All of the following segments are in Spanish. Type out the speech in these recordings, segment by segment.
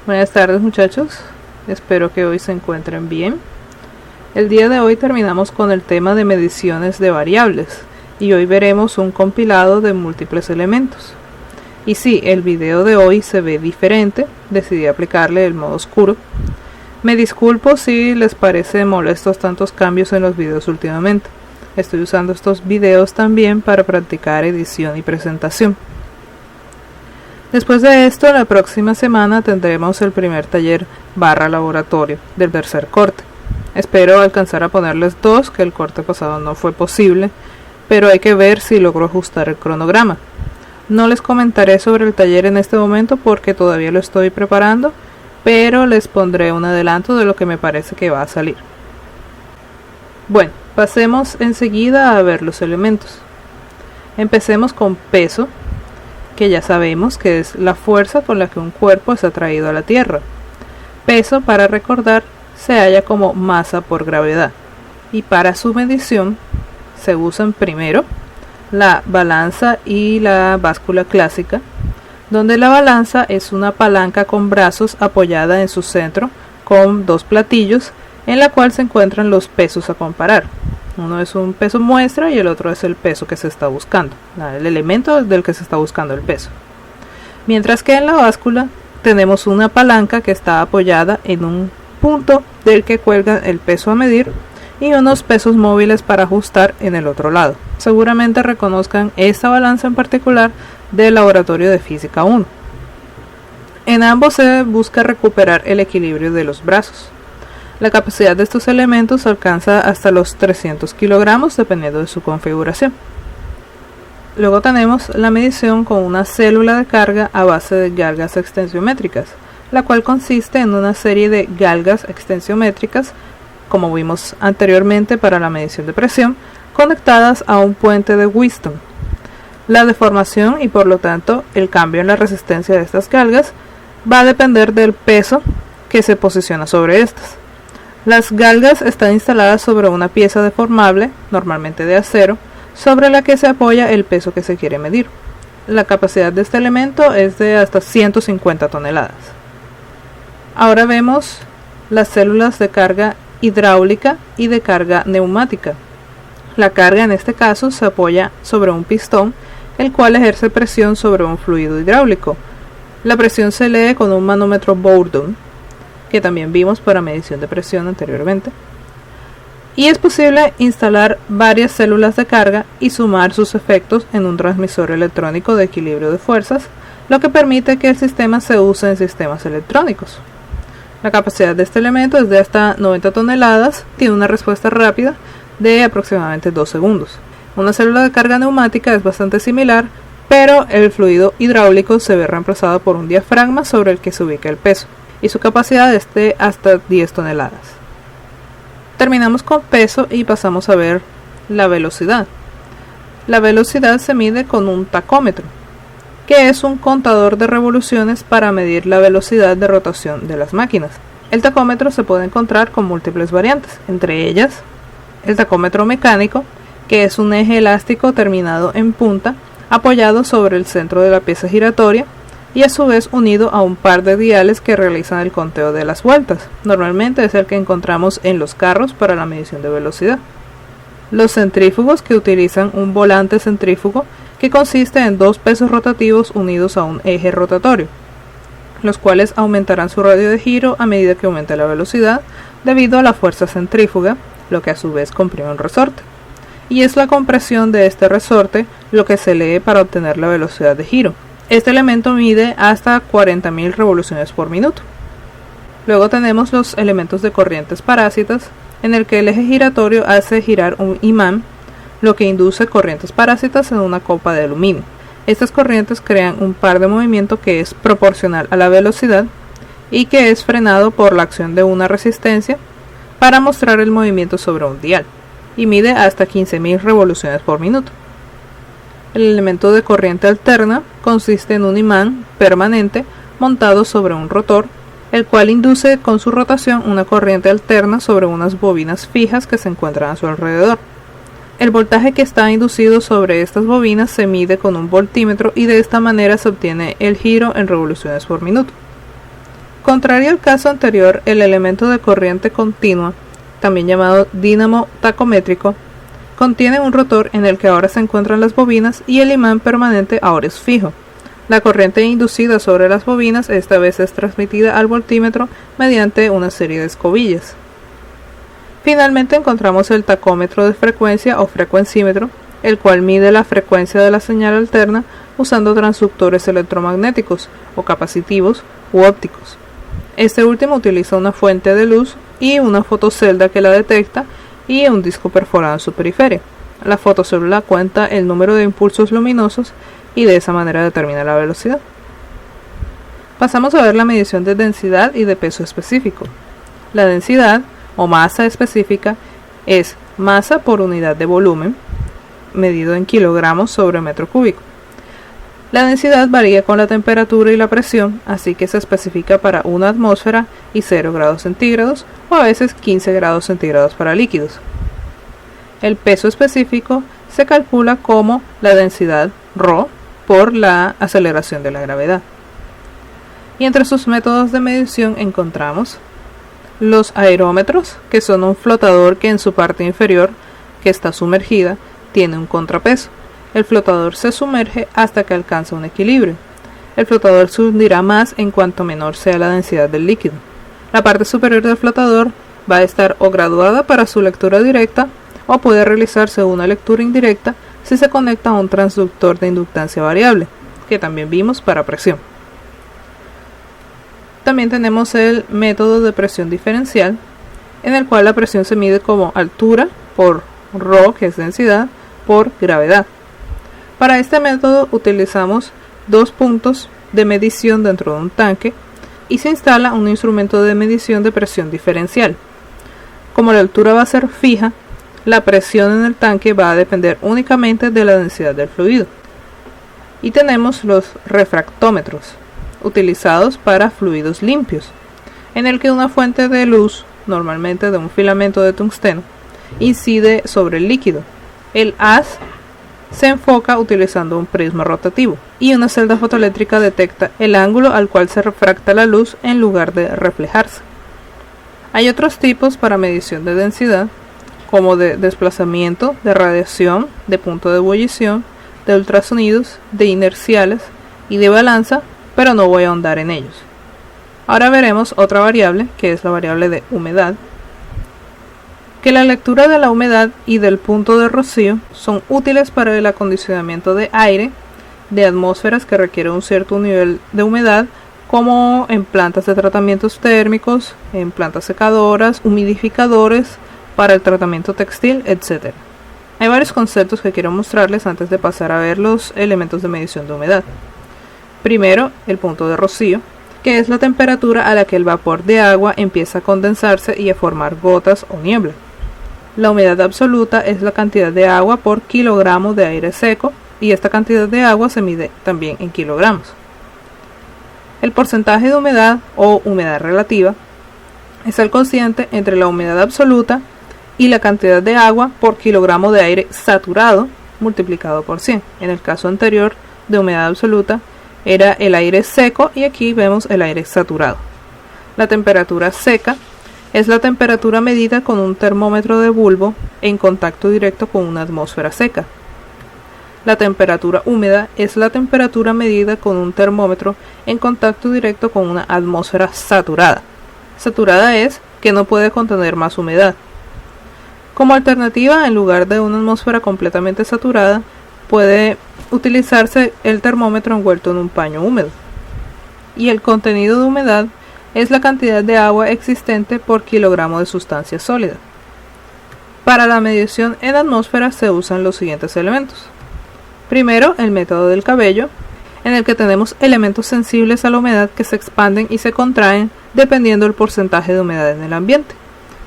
Buenas tardes muchachos, espero que hoy se encuentren bien. El día de hoy terminamos con el tema de mediciones de variables y hoy veremos un compilado de múltiples elementos. Y sí, el video de hoy se ve diferente, decidí aplicarle el modo oscuro. Me disculpo si les parece molestos tantos cambios en los videos últimamente. Estoy usando estos videos también para practicar edición y presentación. Después de esto, la próxima semana tendremos el primer taller /laboratorio del tercer corte. Espero alcanzar a ponerles 2, que el corte pasado no fue posible, pero hay que ver si logro ajustar el cronograma. No les comentaré sobre el taller en este momento porque todavía lo estoy preparando, pero les pondré un adelanto de lo que me parece que va a salir. Bueno, pasemos enseguida a ver los elementos. Empecemos con peso, que ya sabemos que es la fuerza con la que un cuerpo es atraído a la Tierra. Peso, para recordar, se halla como masa por gravedad, y para su medición se usan primero la balanza y la báscula clásica, donde la balanza es una palanca con brazos apoyada en su centro con 2 platillos en la cual se encuentran los pesos a comparar. Uno es un peso muestra y el otro es el peso que se está buscando, el elemento del que se está buscando el peso. Mientras que en la báscula tenemos una palanca que está apoyada en un punto del que cuelga el peso a medir y unos pesos móviles para ajustar en el otro lado. Seguramente reconozcan esta balanza en particular del laboratorio de física 1. En ambos se busca recuperar el equilibrio de los brazos. La capacidad de estos elementos alcanza hasta los 300 kilogramos dependiendo de su configuración. Luego tenemos la medición con una célula de carga a base de galgas extensiométricas, la cual consiste en una serie de galgas extensiométricas, como vimos anteriormente para la medición de presión, conectadas a un puente de Wheatstone. La deformación y por lo tanto el cambio en la resistencia de estas galgas va a depender del peso que se posiciona sobre estas. Las galgas están instaladas sobre una pieza deformable, normalmente de acero, sobre la que se apoya el peso que se quiere medir. La capacidad de este elemento es de hasta 150 toneladas. Ahora vemos las células de carga hidráulica y de carga neumática. La carga en este caso se apoya sobre un pistón, el cual ejerce presión sobre un fluido hidráulico. La presión se lee con un manómetro Bourdon, que también vimos para medición de presión anteriormente, y es posible instalar varias células de carga y sumar sus efectos en un transmisor electrónico de equilibrio de fuerzas, lo que permite que el sistema se use en sistemas electrónicos. La capacidad de este elemento es de hasta 90 toneladas, tiene una respuesta rápida de aproximadamente 2 segundos. Una célula de carga neumática es bastante similar, pero el fluido hidráulico se ve reemplazado por un diafragma sobre el que se ubica el peso, y su capacidad es de hasta 10 toneladas. Terminamos con peso y pasamos a ver la velocidad. La velocidad se mide con un tacómetro, que es un contador de revoluciones para medir la velocidad de rotación de las máquinas. El tacómetro se puede encontrar con múltiples variantes, entre ellas el tacómetro mecánico, que es un eje elástico terminado en punta, apoyado sobre el centro de la pieza giratoria, y a su vez unido a un par de diales que realizan el conteo de las vueltas. Normalmente es el que encontramos en los carros para la medición de velocidad. Los centrífugos, que utilizan un volante centrífugo que consiste en 2 pesos rotativos unidos a un eje rotatorio, los cuales aumentarán su radio de giro a medida que aumente la velocidad debido a la fuerza centrífuga, lo que a su vez comprime un resorte. Y es la compresión de este resorte lo que se lee para obtener la velocidad de giro. Este elemento mide hasta 40.000 revoluciones por minuto. Luego tenemos los elementos de corrientes parásitas, en el que el eje giratorio hace girar un imán, lo que induce corrientes parásitas en una copa de aluminio. Estas corrientes crean un par de movimiento que es proporcional a la velocidad y que es frenado por la acción de una resistencia para mostrar el movimiento sobre un dial, y mide hasta 15.000 revoluciones por minuto. El elemento de corriente alterna consiste en un imán permanente montado sobre un rotor, el cual induce con su rotación una corriente alterna sobre unas bobinas fijas que se encuentran a su alrededor. El voltaje que está inducido sobre estas bobinas se mide con un voltímetro y de esta manera se obtiene el giro en revoluciones por minuto. Contrario al caso anterior, el elemento de corriente continua, también llamado dínamo tacométrico, contiene un rotor en el que ahora se encuentran las bobinas y el imán permanente ahora es fijo. La corriente inducida sobre las bobinas esta vez es transmitida al voltímetro mediante una serie de escobillas. Finalmente encontramos el tacómetro de frecuencia o frecuencímetro, el cual mide la frecuencia de la señal alterna usando transductores electromagnéticos o capacitivos u ópticos. Este último utiliza una fuente de luz y una fotocelda que la detecta y un disco perforado en su periferia. La fotocélula cuenta el número de impulsos luminosos y de esa manera determina la velocidad. Pasamos a ver la medición de densidad y de peso específico. La densidad o masa específica es masa por unidad de volumen, medido en kilogramos sobre metro cúbico. La densidad varía con la temperatura y la presión, así que se especifica para una atmósfera y 0 grados centígrados o a veces 15 grados centígrados para líquidos. El peso específico se calcula como la densidad ρ por la aceleración de la gravedad. Y entre sus métodos de medición encontramos los aerómetros, que son un flotador que en su parte inferior, que está sumergida, tiene un contrapeso. El flotador se sumerge hasta que alcanza un equilibrio. El flotador se hundirá más en cuanto menor sea la densidad del líquido. La parte superior del flotador va a estar o graduada para su lectura directa o puede realizarse una lectura indirecta si se conecta a un transductor de inductancia variable, que también vimos para presión. También tenemos el método de presión diferencial, en el cual la presión se mide como altura por ρ, que es densidad, por gravedad. Para este método utilizamos dos puntos de medición dentro de un tanque y se instala un instrumento de medición de presión diferencial. Como la altura va a ser fija, la presión en el tanque va a depender únicamente de la densidad del fluido. Y tenemos los refractómetros, utilizados para fluidos limpios, en el que una fuente de luz, normalmente de un filamento de tungsteno, incide sobre el líquido. El haz se enfoca utilizando un prisma rotativo y una celda fotoeléctrica detecta el ángulo al cual se refracta la luz en lugar de reflejarse. Hay otros tipos para medición de densidad, como de desplazamiento, de radiación, de punto de ebullición, de ultrasonidos, de inerciales y de balanza, pero no voy a ahondar en ellos. Ahora veremos otra variable, que es la variable de humedad, que la lectura de la humedad y del punto de rocío son útiles para el acondicionamiento de aire de atmósferas que requieren un cierto nivel de humedad, como en plantas de tratamientos térmicos, en plantas secadoras, humidificadores, para el tratamiento textil, etc. Hay varios conceptos que quiero mostrarles antes de pasar a ver los elementos de medición de humedad. Primero, el punto de rocío, que es la temperatura a la que el vapor de agua empieza a condensarse y a formar gotas o niebla. La humedad absoluta es la cantidad de agua por kilogramo de aire seco, y esta cantidad de agua se mide también en kilogramos. El porcentaje de humedad o humedad relativa es el cociente entre la humedad absoluta y la cantidad de agua por kilogramo de aire saturado multiplicado por 100. En el caso anterior de humedad absoluta era el aire seco y aquí vemos el aire saturado. La temperatura seca es la temperatura medida con un termómetro de bulbo en contacto directo con una atmósfera seca. La temperatura húmeda es la temperatura medida con un termómetro en contacto directo con una atmósfera saturada. Saturada es que no puede contener más humedad. Como alternativa, en lugar de una atmósfera completamente saturada, puede utilizarse el termómetro envuelto en un paño húmedo. Y el contenido de humedad es la cantidad de agua existente por kilogramo de sustancia sólida. Para la medición en atmósfera se usan los siguientes elementos. Primero, el método del cabello, en el que tenemos elementos sensibles a la humedad que se expanden y se contraen dependiendo del porcentaje de humedad en el ambiente.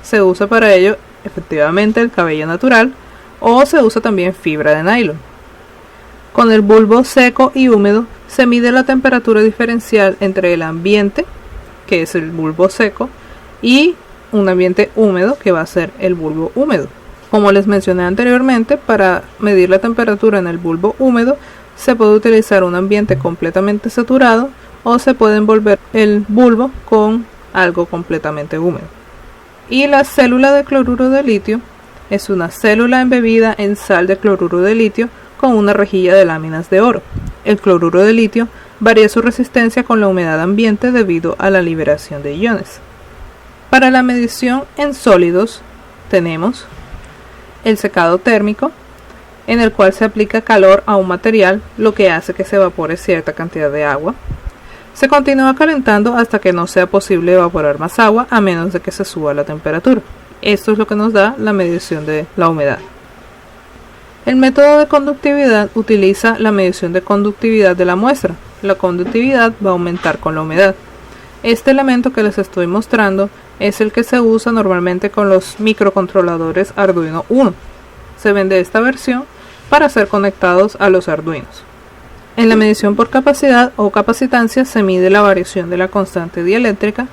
Se usa para ello efectivamente el cabello natural o se usa también fibra de nylon. Con el bulbo seco y húmedo se mide la temperatura diferencial entre el ambiente, que es el bulbo seco, y un ambiente húmedo, que va a ser el bulbo húmedo. Como les mencioné anteriormente, para medir la temperatura en el bulbo húmedo se puede utilizar un ambiente completamente saturado o se puede envolver el bulbo con algo completamente húmedo. Y la célula de cloruro de litio es una célula embebida en sal de cloruro de litio con una rejilla de láminas de oro. El cloruro de litio varía su resistencia con la humedad ambiente debido a la liberación de iones. Para la medición en sólidos tenemos el secado térmico, en el cual se aplica calor a un material, lo que hace que se evapore cierta cantidad de agua. Se continúa calentando hasta que no sea posible evaporar más agua a menos de que se suba la temperatura. Esto es lo que nos da la medición de la humedad. El método de conductividad utiliza la medición de conductividad de la muestra. La conductividad va a aumentar con la humedad. Este elemento que les estoy mostrando es el que se usa normalmente con los microcontroladores Arduino Uno. Se vende esta versión para ser conectados a los Arduinos. En la medición por capacidad o capacitancia se mide la variación de la constante dieléctrica,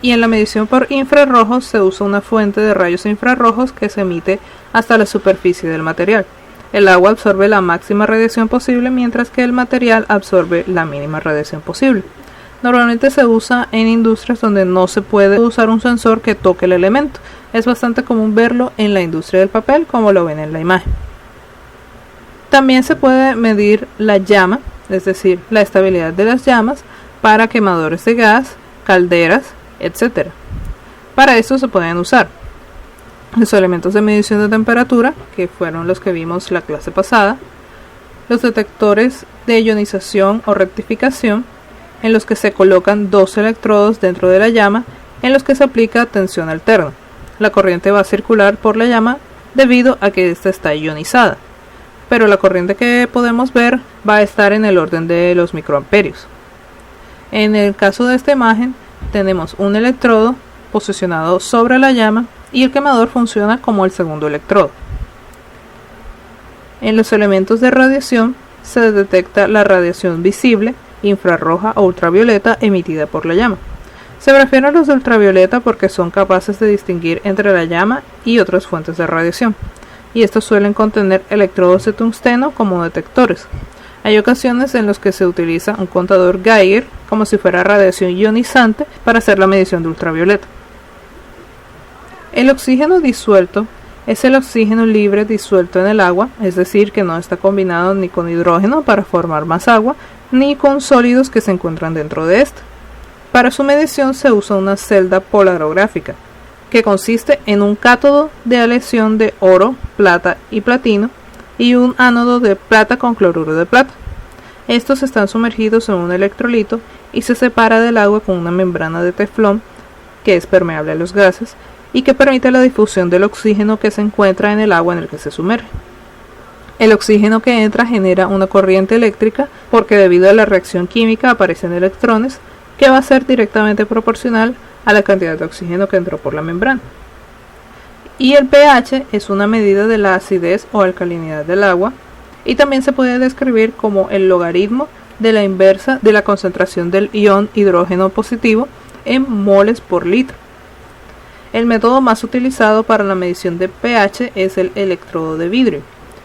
y en la medición por infrarrojos se usa una fuente de rayos infrarrojos que se emite hasta la superficie del material. El agua absorbe la máxima radiación posible, mientras que el material absorbe la mínima radiación posible. Normalmente se usa en industrias donde no se puede usar un sensor que toque el elemento. Es bastante común verlo en la industria del papel, como lo ven en la imagen. También se puede medir la llama, es decir, la estabilidad de las llamas, para quemadores de gas, calderas, etc. Para esto se pueden usar los elementos de medición de temperatura, que fueron los que vimos la clase pasada, los detectores de ionización o rectificación, en los que se colocan dos electrodos dentro de la llama, en los que se aplica tensión alterna. La corriente va a circular por la llama debido a que ésta está ionizada, pero la corriente que podemos ver va a estar en el orden de los microamperios. En el caso de esta imagen tenemos un electrodo posicionado sobre la llama y el quemador funciona como el segundo electrodo. En los elementos de radiación se detecta la radiación visible, infrarroja o ultravioleta emitida por la llama. Se prefieren los de ultravioleta porque son capaces de distinguir entre la llama y otras fuentes de radiación, y estos suelen contener electrodos de tungsteno como detectores. Hay ocasiones en las que se utiliza un contador Geiger como si fuera radiación ionizante para hacer la medición de ultravioleta. El oxígeno disuelto es el oxígeno libre disuelto en el agua, es decir, que no está combinado ni con hidrógeno para formar más agua, ni con sólidos que se encuentran dentro de este. Para su medición se usa una celda polarográfica, que consiste en un cátodo de aleación de oro, plata y platino, y un ánodo de plata con cloruro de plata. Estos están sumergidos en un electrolito y se separa del agua con una membrana de teflón que es permeable a los gases y que permite la difusión del oxígeno que se encuentra en el agua en el que se sumerge. El oxígeno que entra genera una corriente eléctrica porque debido a la reacción química aparecen electrones que va a ser directamente proporcional a la cantidad de oxígeno que entró por la membrana. Y el pH es una medida de la acidez o alcalinidad del agua y también se puede describir como el logaritmo de la inversa de la concentración del ion hidrógeno positivo en moles por litro. El método más utilizado para la medición de pH es el electrodo de vidrio,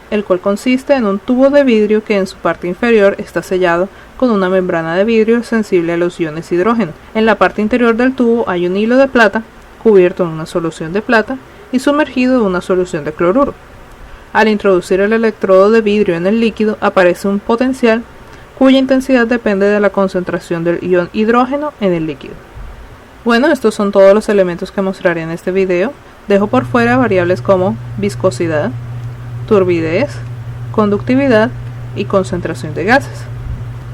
el cual consiste en un tubo de vidrio que en su parte inferior está sellado con una membrana de vidrio sensible a los iones hidrógeno. En la parte interior del tubo hay un hilo de plata cubierto en una solución de plata y sumergido en una solución de cloruro. Al introducir el electrodo de vidrio en el líquido aparece un potencial cuya intensidad depende de la concentración del ion hidrógeno en el líquido. Bueno, estos son todos los elementos que mostraré en este video. Dejo por fuera variables como viscosidad, turbidez, conductividad y concentración de gases.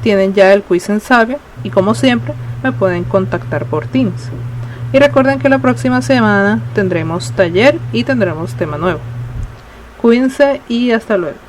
Tienen ya el quiz en Sabio y como siempre me pueden contactar por Teams. Y recuerden que la próxima semana tendremos taller y tendremos tema nuevo. Cuídense y hasta luego.